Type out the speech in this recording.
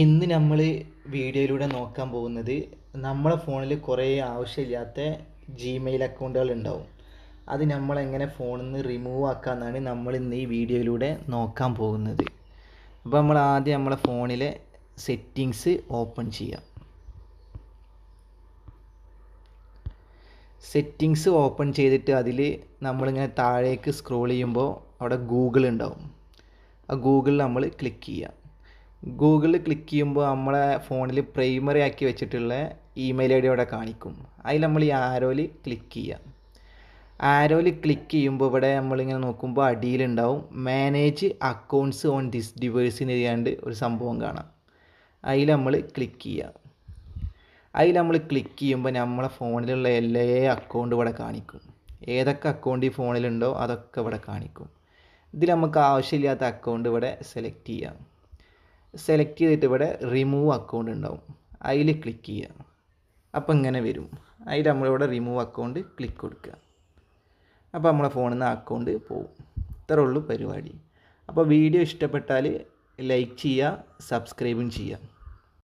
ഇന്ന് നമ്മൾ വീഡിയോയിലൂടെ നോക്കാൻ പോകുന്നത് നമ്മളെ ഫോണിൽ കുറേ ആവശ്യമില്ലാത്ത ജിമെയിൽ അക്കൗണ്ടുകൾ ഉണ്ടാവും. അത് നമ്മളെങ്ങനെ ഫോണിൽ നിന്ന് റിമൂവ് ആക്കാമെന്നാണ് നമ്മൾ ഇന്ന് ഈ വീഡിയോയിലൂടെ നോക്കാൻ പോകുന്നത്. അപ്പോൾ നമ്മൾ ആദ്യം നമ്മളെ ഫോണിലെ സെറ്റിങ്സ് ഓപ്പൺ ചെയ്യാം. സെറ്റിങ്സ് ഓപ്പൺ ചെയ്തിട്ട് അതിൽ നമ്മളിങ്ങനെ താഴേക്ക് സ്ക്രോൾ ചെയ്യുമ്പോൾ അവിടെ ഗൂഗിൾ ഉണ്ടാവും. ആ ഗൂഗിളിൽ നമ്മൾ ക്ലിക്ക് ചെയ്യാം. ഗൂഗിളിൽ ക്ലിക്ക് ചെയ്യുമ്പോൾ നമ്മളെ ഫോണിൽ പ്രൈമറി ആക്കി വെച്ചിട്ടുള്ള ഇമെയിൽ ഐ ഡി അവിടെ കാണിക്കും. അതിൽ നമ്മൾ ഈ ആരോയിൽ ക്ലിക്ക് ചെയ്യാം. ആരോയിൽ ക്ലിക്ക് ചെയ്യുമ്പോൾ ഇവിടെ നമ്മളിങ്ങനെ നോക്കുമ്പോൾ അടിയിലുണ്ടാവും മാനേജ് അക്കൗണ്ട്സ് ഓൺ ദിസ് ഡിവൈസിന് ചെയ്യാണ്ട് ഒരു സംഭവം കാണാം. അതിൽ നമ്മൾ ക്ലിക്ക് ചെയ്യാം. അതിൽ നമ്മൾ ക്ലിക്ക് ചെയ്യുമ്പോൾ നമ്മളെ ഫോണിലുള്ള എല്ലാ അക്കൗണ്ടും ഇവിടെ കാണിക്കും. ഏതൊക്കെ അക്കൗണ്ട് ഈ ഫോണിലുണ്ടോ അതൊക്കെ ഇവിടെ കാണിക്കും. ഇതിൽ നമുക്ക് ആവശ്യമില്ലാത്ത അക്കൗണ്ട് ഇവിടെ സെലക്ട് ചെയ്യാം. സെലക്ട് ചെയ്തിട്ട് ഇവിടെ റിമൂവ് അക്കൗണ്ട് ഉണ്ടാവും. അതിൽ ക്ലിക്ക് ചെയ്യുക. അപ്പോൾ ഇങ്ങനെ വരും. അതിൽ നമ്മളിവിടെ റിമൂവ് അക്കൗണ്ട് ക്ലിക്ക് കൊടുക്കുക. അപ്പോൾ നമ്മളെ ഫോണിൽ നിന്ന് അക്കൗണ്ട് പോവും. ഇത്രേ ഉള്ളൂ പരിപാടി. അപ്പോൾ വീഡിയോ ഇഷ്ടപ്പെട്ടാൽ ലൈക്ക് ചെയ്യുക, സബ്സ്ക്രൈബും ചെയ്യുക.